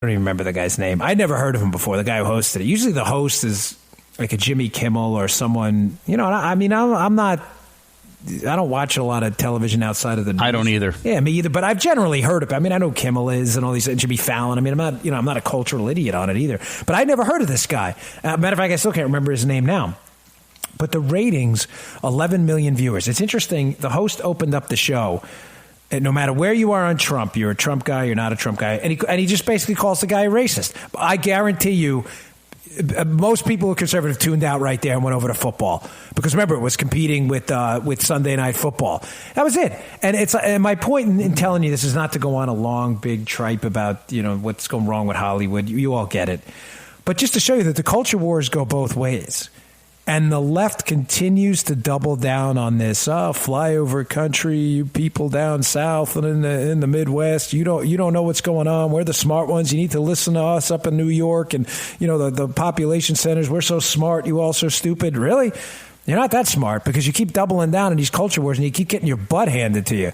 don't even remember the guy's name. I'd never heard of him before, the guy who hosted it. Usually the host is like a Jimmy Kimmel or someone, I don't watch a lot of television outside of the news. I don't either. Yeah, me either. But I've generally heard of it. I mean, I know Kimmel is and all these, Jimmy Fallon. I mean, I'm not a cultural idiot on it either. But I never heard of this guy. Matter of fact, I still can't remember his name now. But the ratings, 11 million viewers. It's interesting. The host opened up the show. And no matter where you are on Trump, you're a Trump guy, you're not a Trump guy. And he just basically calls the guy a racist. I guarantee you, most people who are conservative tuned out right there and went over to football because remember it was competing with Sunday Night Football. That was it. And my point in telling you this is not to go on a long big tripe about what's going wrong with Hollywood. You all get it, but just to show you that the culture wars go both ways. And the left continues to double down on this flyover country, you people down south and in the Midwest. You don't know what's going on. We're the smart ones. You need to listen to us up in New York and the population centers. We're so smart. You all so stupid. Really? You're not that smart because you keep doubling down on these culture wars and you keep getting your butt handed to you.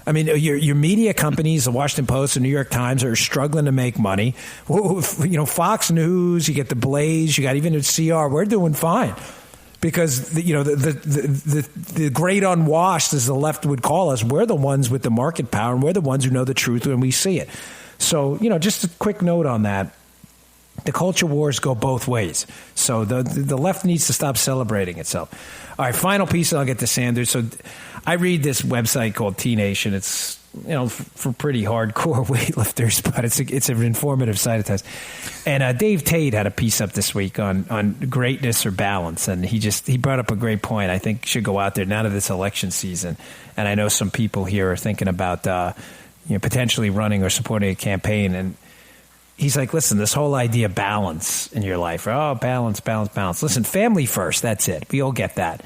I mean, your media companies, the Washington Post, the New York Times, are struggling to make money. Fox News, you get the Blaze, you got even the CR. We're doing fine. Because the great unwashed, as the left would call us, we're the ones with the market power, and we're the ones who know the truth when we see it. So, just a quick note on that. The culture wars go both ways. So the left needs to stop celebrating itself. All right, final piece, and I'll get to Sanders. So I read this website called T-Nation. It's for pretty hardcore weightlifters, but it's an informative site at times. And Dave Tate had a piece up this week on greatness or balance, and he brought up a great point. I think should go out there now that it's election season, and I know some people here are thinking about potentially running or supporting a campaign. And he's like, listen, this whole idea of balance in your life, balance. Listen, family first. That's it. We all get that.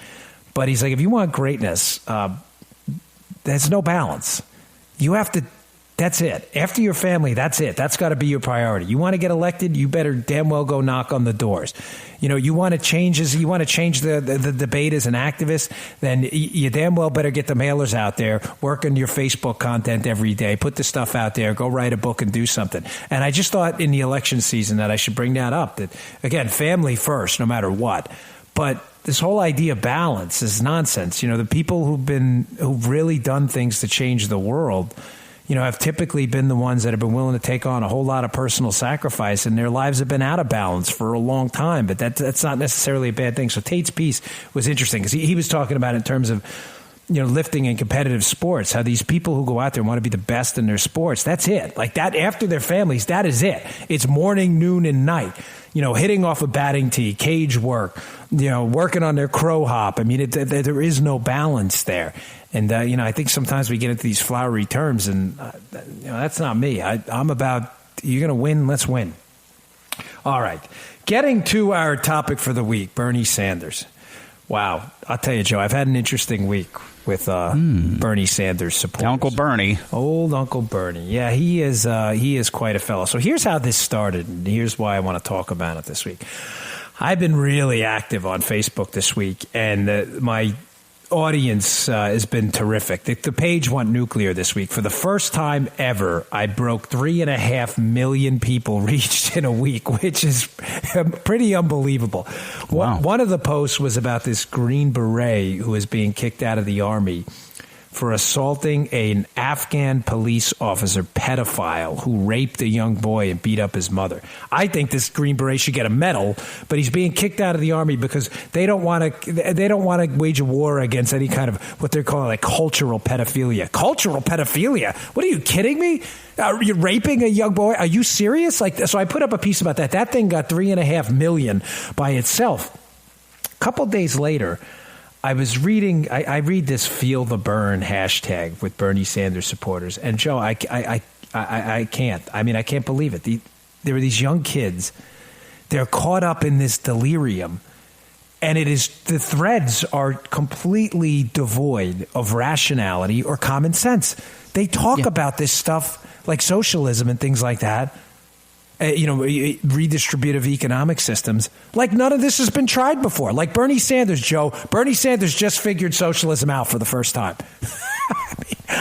But he's like, if you want greatness, there's no balance. You have to, that's it. After your family, that's it. That's got to be your priority. You want to get elected, you better damn well go knock on the doors. You want to change the debate as an activist, then you damn well better get the mailers out there, work on your Facebook content every day, put the stuff out there, go write a book and do something. And I just thought in the election season that I should bring that up, that, again, family first, no matter what. But this whole idea of balance is nonsense. The people who've really done things to change the world, have typically been the ones that have been willing to take on a whole lot of personal sacrifice, and their lives have been out of balance for a long time. But that's not necessarily a bad thing. So Tate's piece was interesting because he was talking about it in terms of lifting and competitive sports, how these people who go out there and want to be the best in their sports, that's it. Like that, after their families, that is it. It's morning, noon, and night. Hitting off a batting tee, cage work, working on their crow hop. I mean, there is no balance there. And, I think sometimes we get into these flowery terms, and, that's not me. I'm about, you're going to win, let's win. All right. Getting to our topic for the week, Bernie Sanders. Wow. I'll tell you, Joe, I've had an interesting week with Bernie Sanders supporters. Uncle Bernie. Old Uncle Bernie. Yeah, he is quite a fellow. So here's how this started, and here's why I want to talk about it this week. I've been really active on Facebook this week, and my audience has been terrific. The page went nuclear this week. For the first time ever, I broke 3.5 million people reached in a week, which is pretty unbelievable. Wow. One of the posts was about this Green Beret who is being kicked out of the Army for assaulting an Afghan police officer pedophile who raped a young boy and beat up his mother. I think this Green Beret should get a medal, but he's being kicked out of the Army because they don't want to wage a war against any kind of what they're calling like cultural pedophilia. Cultural pedophilia? What are you kidding me? You're raping a young boy? Are you serious? So I put up a piece about that. That thing got 3.5 million by itself. A couple days later, I was reading, I read this Feel the Burn hashtag with Bernie Sanders supporters. And Joe, I can't. I mean, I can't believe it. There are these young kids. They're caught up in this delirium. And the threads are completely devoid of rationality or common sense. They talk about this stuff like socialism and things like that. Redistributive economic systems. Like none of this has been tried before. Like Bernie Sanders, Joe. Bernie Sanders just figured socialism out for the first time.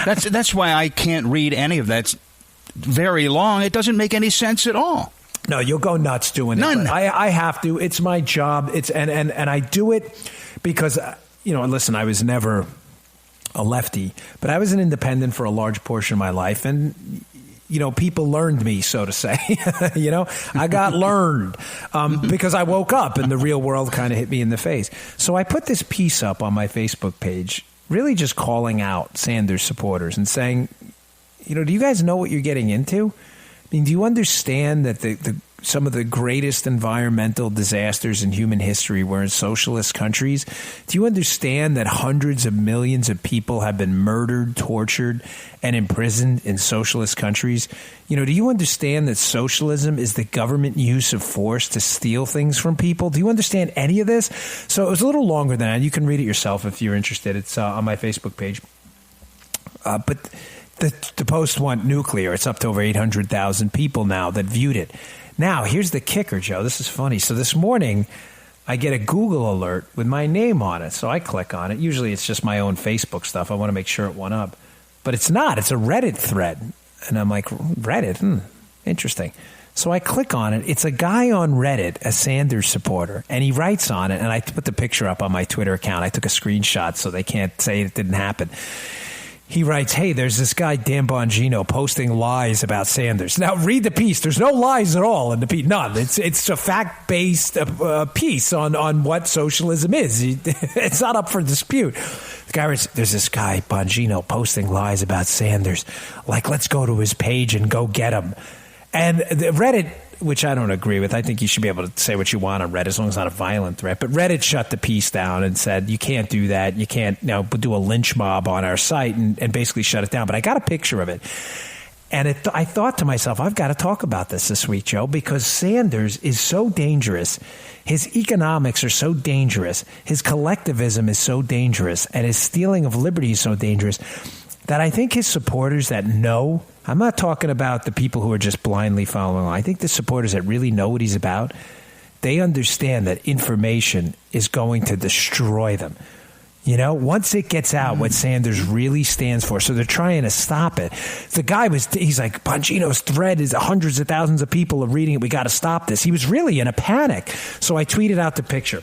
That's why I can't read any of that. very long, it doesn't make any sense at all. No, you'll go nuts doing None. it. I have to. It's my job. And I do it because, listen, I was never a lefty, but I was an independent for a large portion of my life. And, people learned me, so to say. I got learned because I woke up and the real world kind of hit me in the face. So I put this piece up on my Facebook page, really just calling out Sanders supporters and saying, do you guys know what you're getting into? I mean, do you understand that some of the greatest environmental disasters in human history were in socialist countries? Do you understand that hundreds of millions of people have been murdered, tortured, and imprisoned in socialist countries? Do you understand that socialism is the government use of force to steal things from people? Do you understand any of this? So it was a little longer than that. You can read it yourself if you're interested. It's on my Facebook page. But the post went nuclear. It's up to over 800,000 people now that viewed it. Now, here's the kicker, Joe. This is funny. So this morning, I get a Google alert with my name on it. So I click on it. Usually it's just my own Facebook stuff. I want to make sure it went up. But it's not. It's a Reddit thread. And I'm like, Reddit? Interesting. So I click on it. It's a guy on Reddit, a Sanders supporter, and he writes on it. And I put the picture up on my Twitter account. I took a screenshot so they can't say it didn't happen. He writes, hey, there's this guy, Dan Bongino, posting lies about Sanders. Now, read the piece. There's no lies at all in the piece. None. It's a fact-based piece on what socialism is. It's not up for dispute. The guy writes, there's this guy, Bongino, posting lies about Sanders. Like, let's go to his page and go get him. And the Reddit, which I don't agree with. I think you should be able to say what you want on Reddit as long as it's not a violent threat. But Reddit shut the piece down and said, you can't do that. You can't do a lynch mob on our site and basically shut it down. But I got a picture of it. And I thought to myself, I've got to talk about this week, Joe, because Sanders is so dangerous. His economics are so dangerous. His collectivism is so dangerous. And his stealing of liberty is so dangerous that I think his supporters that know, I'm not talking about the people who are just blindly following along. I think the supporters that really know what he's about, they understand that information is going to destroy them. Once it gets out what Sanders really stands for, so they're trying to stop it. The guy he's like, Bongino's thread is hundreds of thousands of people are reading it. We got to stop this. He was really in a panic. So I tweeted out the picture.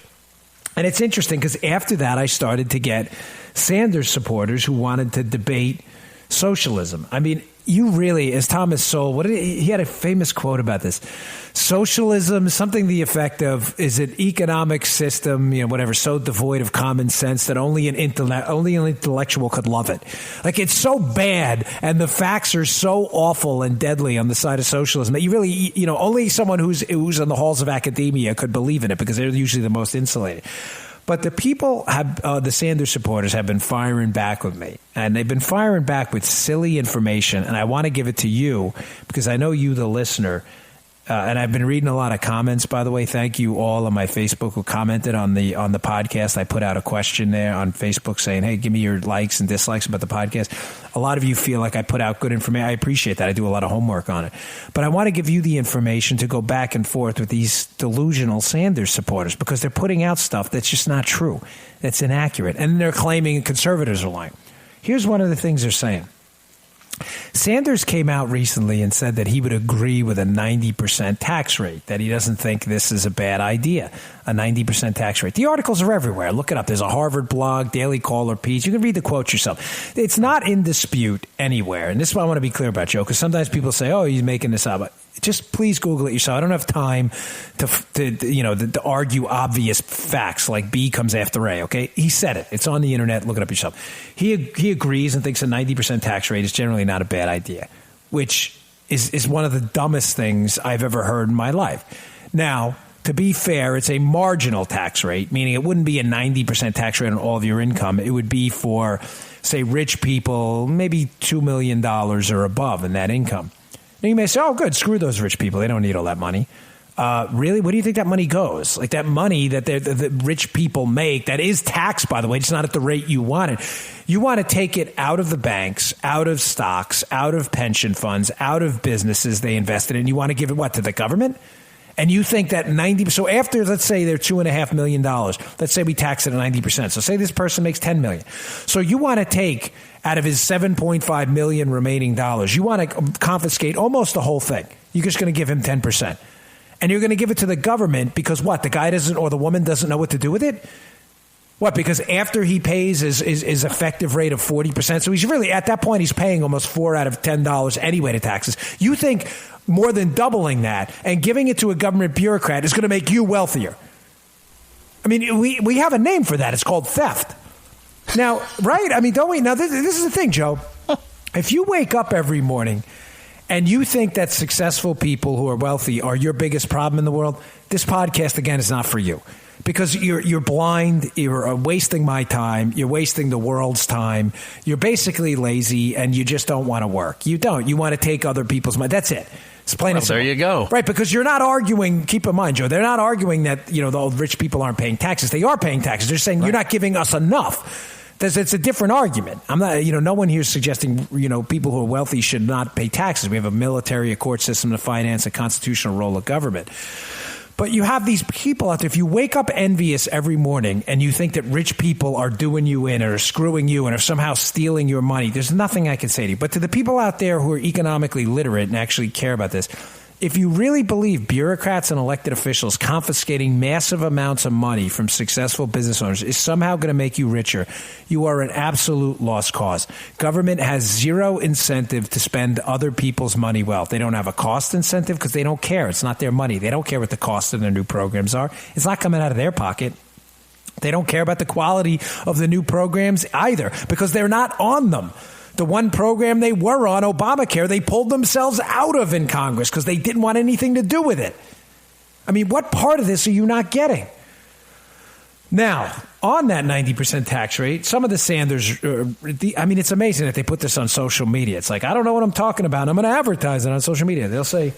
And it's interesting because after that, I started to get Sanders supporters who wanted to debate socialism. I mean, you really, as Thomas Sowell, he had a famous quote about this. Socialism, something to the effect of, is an economic system, whatever, so devoid of common sense that only an intellectual could love it. Like, it's so bad, and the facts are so awful and deadly on the side of socialism that you really, only someone who's in the halls of academia could believe in it because they're usually the most insulated. But the people the Sanders supporters have been firing back with me, and they've been firing back with silly information. And I want to give it to you because I know you, the listener, and I've been reading a lot of comments. By the way, thank you all on my Facebook who commented on the podcast. I put out a question there on Facebook saying, "Hey, give me your likes and dislikes about the podcast." A lot of you feel like I put out good information. I appreciate that. I do a lot of homework on it, but I want to give you the information to go back and forth with these delusional Sanders supporters because they're putting out stuff that's just not true, that's inaccurate, and they're claiming conservatives are lying. Here's one of the things they're saying. Sanders came out recently and said that he would agree with a 90% tax rate, that he doesn't think this is a bad idea, a 90% tax rate. The articles are everywhere. Look it up. There's a Harvard blog, Daily Caller piece. You can read the quotes yourself. It's not in dispute anywhere. And this is what I want to be clear about, Joe, because sometimes people say, oh, he's making this up. Just please Google it yourself. I don't have time to argue obvious facts like B comes after A, okay? He said it. It's on the internet. Look it up yourself. He agrees and thinks a 90% tax rate is generally not a bad idea, which is one of the dumbest things I've ever heard in my life. Now, to be fair, it's a marginal tax rate, meaning it wouldn't be a 90% tax rate on all of your income. It would be for, say, rich people, maybe $2 million or above in that income. Now you may say, oh, good, screw those rich people. They don't need all that money. Really? Where do you think that money goes? Like that money that the rich people make, that is taxed, by the way, it's not at the rate you want it. You want to take it out of the banks, out of stocks, out of pension funds, out of businesses they invested in. You want to give it, what, to the government? And you think that 90, so after, let's say they're $2.5 million, let's say we tax it at 90%. So say this person makes $10 million. So you want to take out of his $7.5 million remaining dollars, you want to confiscate almost the whole thing. You're just going to give him 10%. And you're going to give it to the government because what? The guy doesn't, or the woman doesn't know what to do with it? What? Because after he pays his effective rate of 40%, so he's really, at that point, he's paying almost $4 out of $10 anyway to taxes. You think more than doubling that and giving it to a government bureaucrat is going to make you wealthier. I mean, we have a name for that. It's called theft. Now, right? I mean, don't we? Now, this is the thing, Joe. If you wake up every morning and you think that successful people who are wealthy are your biggest problem in the world, this podcast, again, is not for you. Because you're blind, you're wasting my time, you're wasting the world's time, you're basically lazy, and you just don't want to work. You don't. You want to take other people's money. That's it. It's plain and simple. There you go. Right, because you're not arguing, keep in mind, Joe, they're not arguing that, the old rich people aren't paying taxes. They are paying taxes. They're saying You're not giving us enough. It's a different argument. I'm not, no one here is suggesting, people who are wealthy should not pay taxes. We have a military, a court system to finance, a constitutional role of government. But you have these people out there. If you wake up envious every morning and you think that rich people are doing you in or screwing you and are somehow stealing your money, there's nothing I can say to you. But to the people out there who are economically literate and actually care about this, if you really believe bureaucrats and elected officials confiscating massive amounts of money from successful business owners is somehow going to make you richer, you are an absolute lost cause. Government has zero incentive to spend other people's money well. They don't have a cost incentive because they don't care. It's not their money. They don't care what the cost of their new programs are. It's not coming out of their pocket. They don't care about the quality of the new programs either because they're not on them. The one program they were on, Obamacare, they pulled themselves out of in Congress because they didn't want anything to do with it. I mean, what part of this are you not getting? Now, on that 90% tax rate, some of the Sanders, it's amazing that they put this on social media. It's like, I don't know what I'm talking about. I'm going to advertise it on social media. They'll say,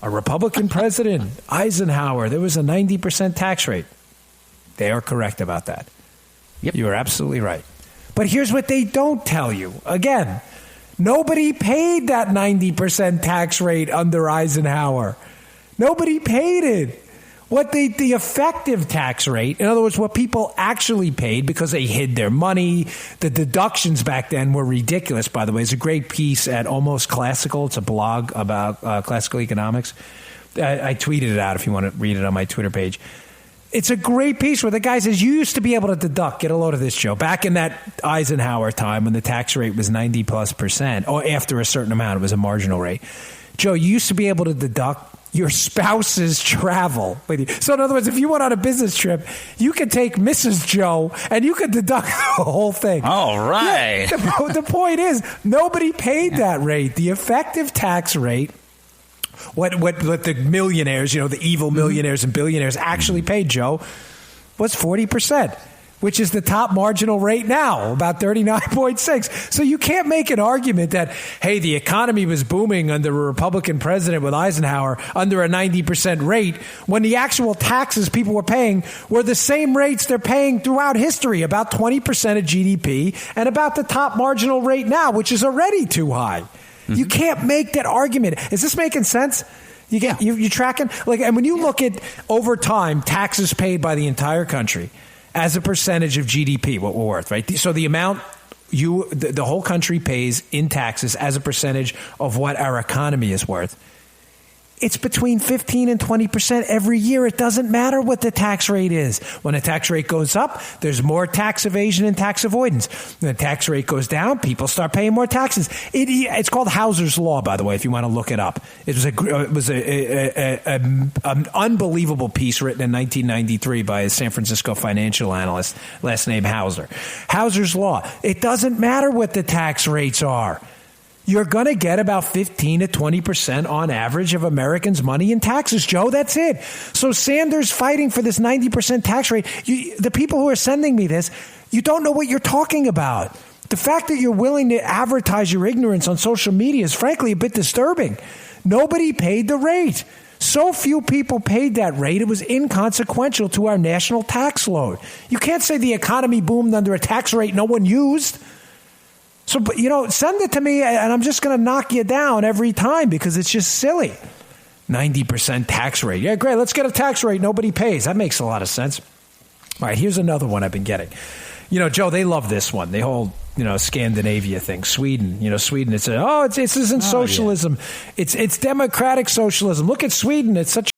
a Republican president, Eisenhower, there was a 90% tax rate. They are correct about that. Yep. You are absolutely right. But here's what they don't tell you. Again, nobody paid that 90% tax rate under Eisenhower. Nobody paid it. The effective tax rate, in other words, what people actually paid because they hid their money, the deductions back then were ridiculous, by the way. It's a great piece at Almost Classical. It's a blog about classical economics. I tweeted it out if you want to read it on my Twitter page. It's a great piece where the guy says, you used to be able to deduct, get a load of this, Joe, back in that Eisenhower time when the tax rate was 90+%, or after a certain amount, it was a marginal rate. Joe, you used to be able to deduct your spouse's travel with you. So in other words, if you went on a business trip, you could take Mrs. Joe and you could deduct the whole thing. All right. Yeah, the point is, nobody paid that rate. The effective tax rate, what the millionaires, the evil millionaires and billionaires actually paid, Joe, was 40%, which is the top marginal rate now, about 39.6. So you can't make an argument that, hey, the economy was booming under a Republican president with Eisenhower under a 90% rate when the actual taxes people were paying were the same rates they're paying throughout history, about 20% of GDP, and about the top marginal rate now, which is already too high. You can't make that argument. Is this making sense? You tracking? And when you look at over time taxes paid by the entire country as a percentage of GDP, what we're worth, right? So the amount the whole country pays in taxes as a percentage of what our economy is worth, it's between 15 and 20% every year. It doesn't matter what the tax rate is. When the tax rate goes up, there's more tax evasion and tax avoidance. When the tax rate goes down, people start paying more taxes. It's called Hauser's Law, by the way, if you want to look it up. It was an unbelievable piece written in 1993 by a San Francisco financial analyst, last name Hauser. Hauser's Law. It doesn't matter what the tax rates are. You're going to get about 15 to 20% on average of Americans' money in taxes, Joe. That's it. So Sanders fighting for this 90% tax rate, the people who are sending me this, you don't know what you're talking about. The fact that you're willing to advertise your ignorance on social media is frankly a bit disturbing. Nobody paid the rate. So few people paid that rate, it was inconsequential to our national tax load. You can't say the economy boomed under a tax rate no one used. So, send it to me, and I'm just going to knock you down every time because it's just silly. 90% tax rate. Yeah, great. Let's get a tax rate nobody pays. That makes a lot of sense. All right, here's another one I've been getting. Joe, they love this one. The whole, Scandinavia thing. Sweden. Sweden, this isn't socialism. Yeah. It's democratic socialism. Look at Sweden. It's such